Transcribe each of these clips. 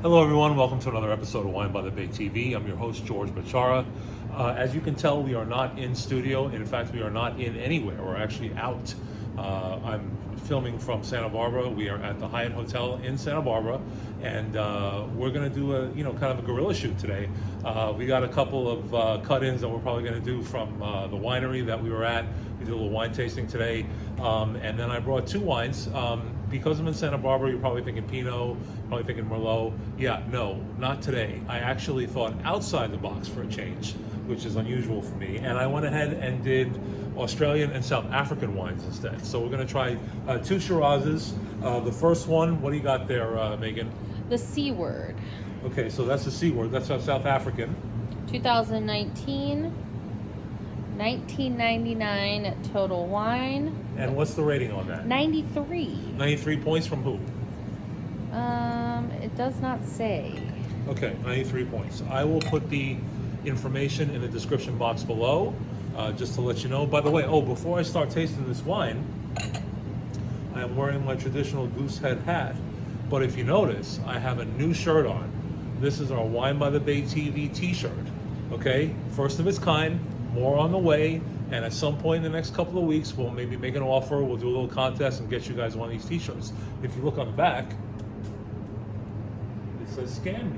Hello everyone, welcome to another episode of Wine by the Bay TV. I'm your host, George Bachara. As you can tell, we are not in studio. In fact, we are not in anywhere. We're actually out. I'm filming from Santa Barbara. We are at the Hyatt Hotel in Santa Barbara, and we're going to do a kind of a guerrilla shoot today. We got a couple of cut-ins that we're probably going to do from the winery that we were at. We did a little wine tasting today, and then I brought two wines. Because I'm in Santa Barbara, you're probably thinking Pinot, probably thinking Merlot. Yeah, no, not today. I actually thought outside the box for a change, which is unusual for me, and I went ahead and did Australian and South African wines instead. So we're going to try two Shirazes. The first one, what do you got there, Megan? The Seaward. Okay, so that's the Seaward. That's our South African. 2019, 1999 total wine. And what's the rating on that? 93. 93 points from who? It does not say. Okay, 93 points. I will put the information in the description box below, just to let you know. By the way, before I start tasting this wine, I am wearing my traditional goose head hat. But if you notice, I have a new shirt on. This is our Wine by the Bay TV t-shirt. Okay, first of its kind, more on the way. And at some point in the next couple of weeks, we'll maybe make an offer. We'll do a little contest and get you guys one of these t-shirts. If you look on the back, it says scan me.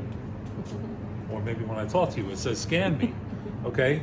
Or maybe when I talk to you, it says scan me. Okay?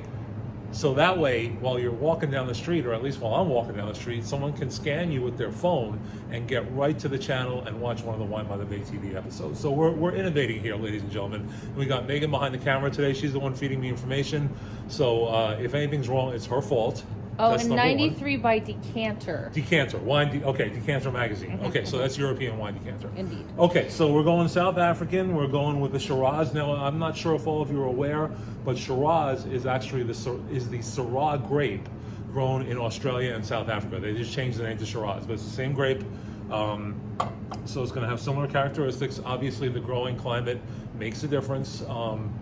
So that way, while you're walking down the street, or at least while I'm walking down the street, someone can scan you with their phone and get right to the channel and watch one of the Wine by the Bay TV episodes. So we're innovating here, ladies and gentlemen. We got Megan behind the camera today. She's the one feeding me information. So if anything's wrong, it's her fault. Oh, That's and number 93 by Decanter. Decanter, Decanter magazine. Okay, so that's European wine decanter. Indeed. Okay, so we're going South African. We're going with the Shiraz. Now, I'm not sure if all of you are aware, but Shiraz is actually the Syrah grape grown in Australia and South Africa. They just changed the name to Shiraz, but it's the same grape. So it's going to have similar characteristics. Obviously, the growing climate makes a difference,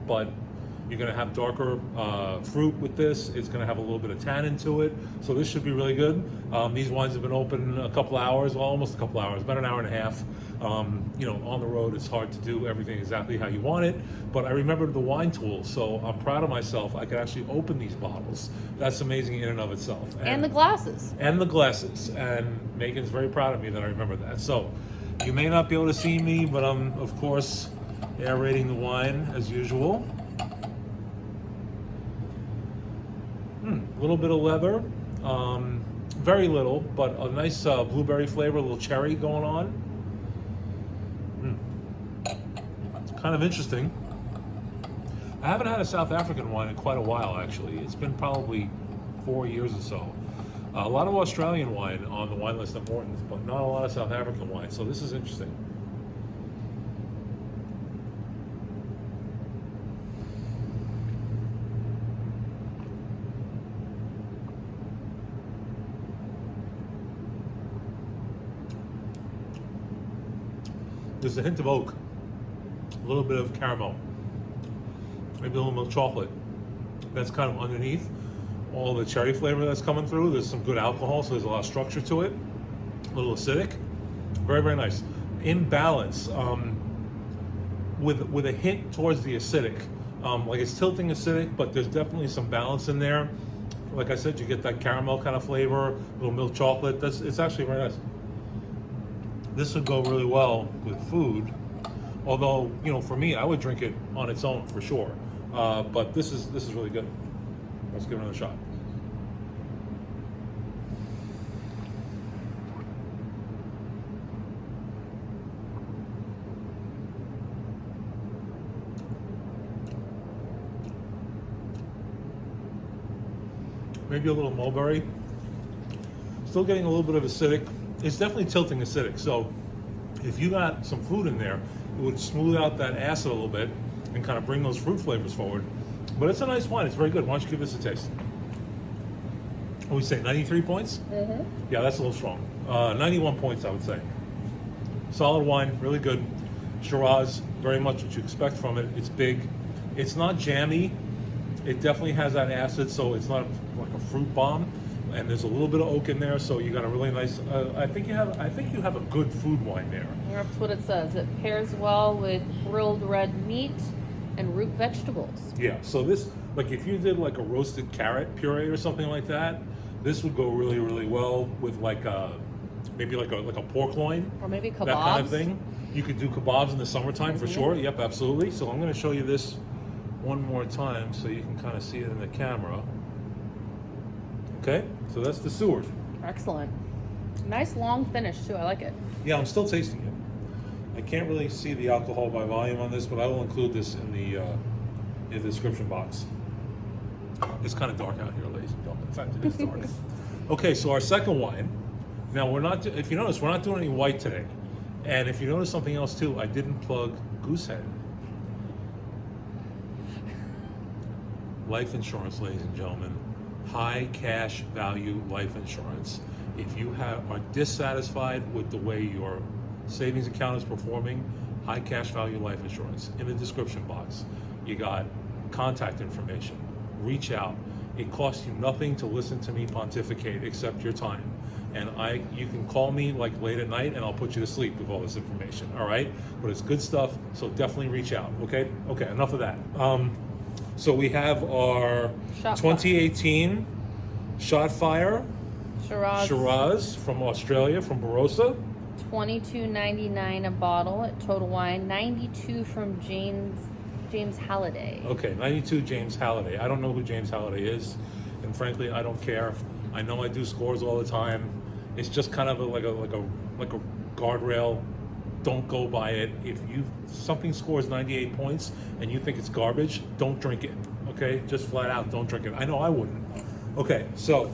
but you're going to have darker fruit with this. It's going to have a little bit of tannin to it. So this should be really good. These wines have been open a couple hours, well, almost a couple hours, about an hour and a half. On the road, it's hard to do everything exactly how you want it. But I remembered the wine tool, so I'm proud of myself. I could actually open these bottles. That's amazing in and of itself. And the glasses. And the glasses. And Megan's very proud of me that I remember that. So you may not be able to see me, but I'm, of course, aerating the wine as usual. A little bit of leather, very little, but a nice blueberry flavor, a little cherry going on. It's kind of interesting. I haven't had a South African wine in quite a while, actually. It's been probably 4 years or so. A lot of Australian wine on the wine list of Morton's, but not a lot of South African wine, so this is interesting. There's a hint of oak, a little bit of caramel, maybe a little milk chocolate. That's kind of underneath all the cherry flavor that's coming through. There's some good alcohol, so there's a lot of structure to it. A little acidic, very, very nice. In balance, with a hint towards the acidic. Like it's tilting acidic, but there's definitely some balance in there. Like I said, you get that caramel kind of flavor, a little milk chocolate. It's actually very nice. This would go really well with food, although for me, I would drink it on its own for sure. But this is really good. Let's give it another shot. Maybe a little mulberry. Still getting a little bit of acidic. It's definitely tilting acidic, so if you got some food in there, it would smooth out that acid a little bit and kind of bring those fruit flavors forward. But it's a nice wine. It's very good. Why don't you give this a taste? What we say, 93 points? Mm-hmm. Yeah, that's a little strong. 91 points, I would say. Solid wine, really good. Shiraz, very much what you expect from it. It's big. It's not jammy. It definitely has that acid, so it's not like a fruit bomb. and there's a little bit of oak in there, so you got a really nice. I think you have a good food wine there. That's what it says. It pairs well with grilled red meat and root vegetables. Yeah. So this, like, if you did like a roasted carrot puree or something like that, this would go really, really well with like maybe like a pork loin Or maybe kebabs. that kind of thing. You could do kebabs in the summertime for sure. Yep, absolutely. So I'm going to show you this one more time so you can kind of see it in the camera. Okay, so that's the Seaward. Excellent. Nice long finish too. I like it. Yeah, I'm still tasting it. I can't really see the alcohol by volume on this, but I will include this in the description box. It's kind of dark out here, ladies and gentlemen. In fact, it is dark. Okay, so our second wine. Now we're not. If you notice, we're not doing any white today. And if you notice something else too, I didn't plug Goosehead. Life insurance, ladies and gentlemen. High cash value life insurance. If you are dissatisfied with the way your savings account is performing, high cash value life insurance. In the description box, you got contact information. Reach out. It costs you nothing to listen to me pontificate except your time. And you can call me like late at night and I'll put you to sleep with all this information, all right? But it's good stuff, so definitely reach out, okay? Okay, enough of that. So we have our Shotfire. 2018 Shotfire Shiraz. from Australia, from Barossa. $22.99 a bottle at Total Wine. 92 from James Halliday. Okay, 92 James Halliday. I don't know who James Halliday is, and frankly, I don't care. I know I do scores all the time. It's just kind of like a guardrail. Don't go by it. If something scores 98 points and you think it's garbage, don't drink it. Okay, just flat out, don't drink it. I know I wouldn't. Okay, so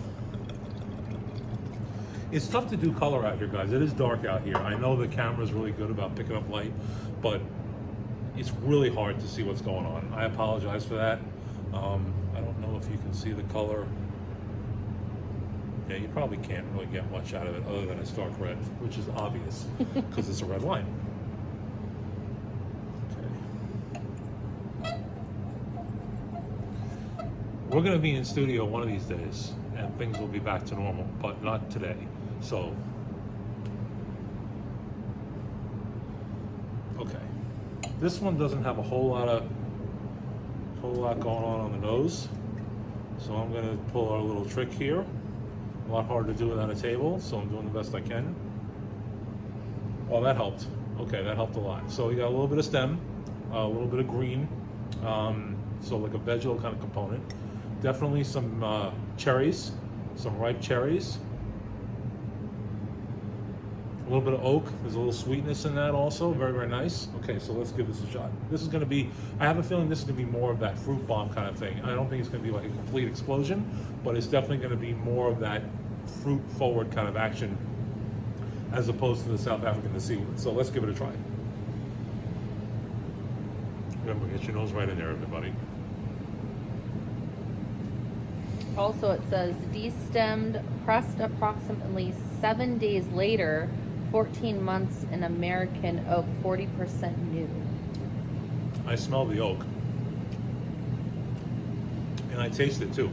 it's tough to do color out here, guys. It is dark out here. I know the camera's really good about picking up light, but it's really hard to see what's going on. I apologize for that. I don't know if you can see the color. Yeah, you probably can't really get much out of it other than it's dark red, which is obvious because it's a red wine. Okay. We're going to be in studio one of these days, and things will be back to normal, but not today. So, okay. This one doesn't have a whole lot going on the nose, so I'm going to pull our little trick here. A lot harder to do without a table, so I'm doing the best I can. Oh, that helped. Okay, that helped a lot. So we got a little bit of stem, a little bit of green, so like a vegetal kind of component. Definitely some cherries, some ripe cherries. A little bit of oak. There's a little sweetness in that also. Very, very nice. Okay, so let's give this a shot. This is going to be, I have a feeling this is going to be more of that fruit bomb kind of thing. I don't think it's going to be like a complete explosion, but it's definitely going to be more of that fruit forward kind of action as opposed to the South African, the Seaward. So let's give it a try. Remember, get your nose right in there, everybody. Also, it says destemmed, pressed approximately 7 days later, 14 months in American oak, 40% new. I smell the oak. And I taste it too.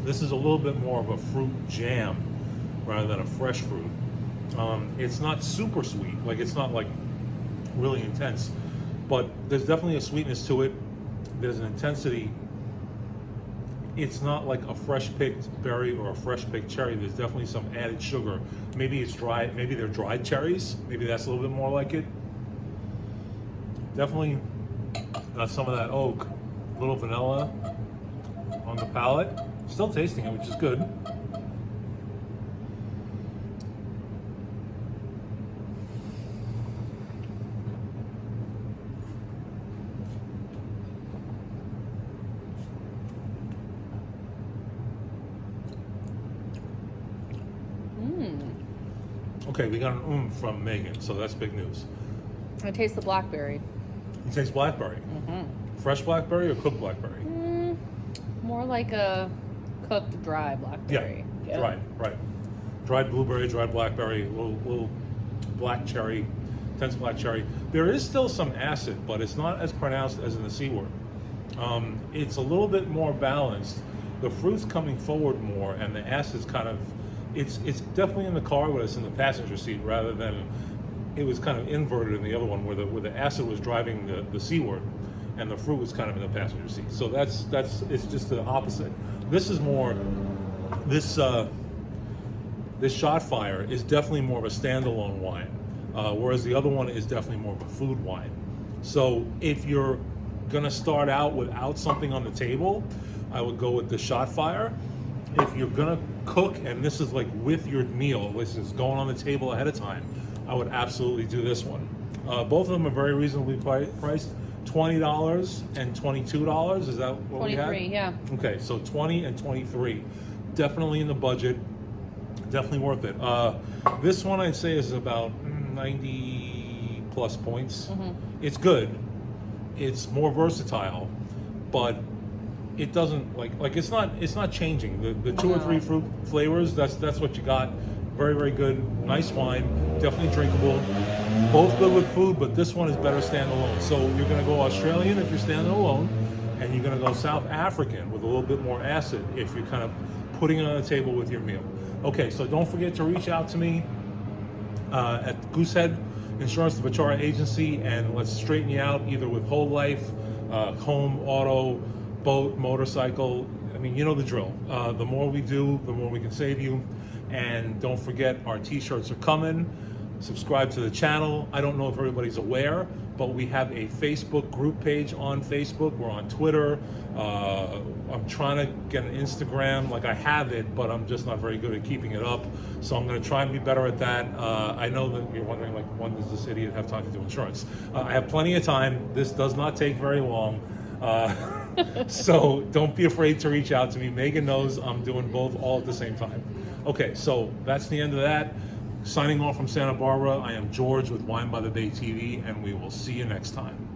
This is a little bit more of a fruit jam rather than a fresh fruit. It's not super sweet, like it's not like really intense, but there's definitely a sweetness to it. There's an intensity. It's not like a fresh picked berry or a fresh picked cherry. There's definitely some added sugar. Maybe it's dry, maybe they're dried cherries. Maybe that's a little bit more like it. Definitely got some of that oak, a little vanilla on the palate. Still tasting it, which is good. Okay, we got an from Megan, so that's big news. I taste the blackberry. You taste blackberry? Mm-hmm. Fresh blackberry or cooked blackberry? More like a cooked dry blackberry. Yeah, right. Dried blueberry, dried blackberry, little black cherry, intense black cherry. There is still some acid, but it's not as pronounced as in the Seaward. It's a little bit more balanced. the fruit's coming forward more, and the acid's kind of, it's definitely in the car, but it's in the passenger seat rather than, it was kind of inverted in the other one where the acid was driving the Seaward, and the fruit was kind of in the passenger seat. So that's it's just the opposite. This is more, this Shotfire is definitely more of a standalone wine, whereas the other one is definitely more of a food wine. So if you're gonna start out without something on the table, I would go with the Shotfire. If you're gonna cook, and this is like with your meal, this is going on the table ahead of time, I would absolutely do this one. Both of them are very reasonably priced. $20 and $22. Is that what we had? 23, yeah. Okay, so 20 and 23. Definitely in the budget. Definitely worth it. This one I'd say is about 90 plus points. It's good. It's more versatile, but it doesn't like it's not changing. The two or three fruit flavors, that's what you got. Very, very good. Nice wine. Definitely drinkable. Both good with food, but this one is better standalone. So you're going to go Australian if you're standing alone, and you're going to go South African with a little bit more acid if you're kind of putting it on the table with your meal. Okay, so don't forget to reach out to me at Goosehead Insurance, the Bachara Agency, and let's straighten you out either with whole life, home, auto, boat, motorcycle. I mean, you know the drill. The more we do, the more we can save you. And don't forget, our t-shirts are coming. Subscribe to the channel. I don't know if everybody's aware, but we have a Facebook group page on Facebook. We're on Twitter. I'm trying to get an Instagram. Like, I have it, but I'm just not very good at keeping it up. So I'm going to try and be better at that. I know that you're wondering, like, when does this idiot have time to do insurance? I have plenty of time. This does not take very long. So don't be afraid to reach out to me. Megan knows I'm doing both all at the same time. Okay, so that's the end of that. Signing off from Santa Barbara, I am George with Wine by the Bay TV, and we will see you next time.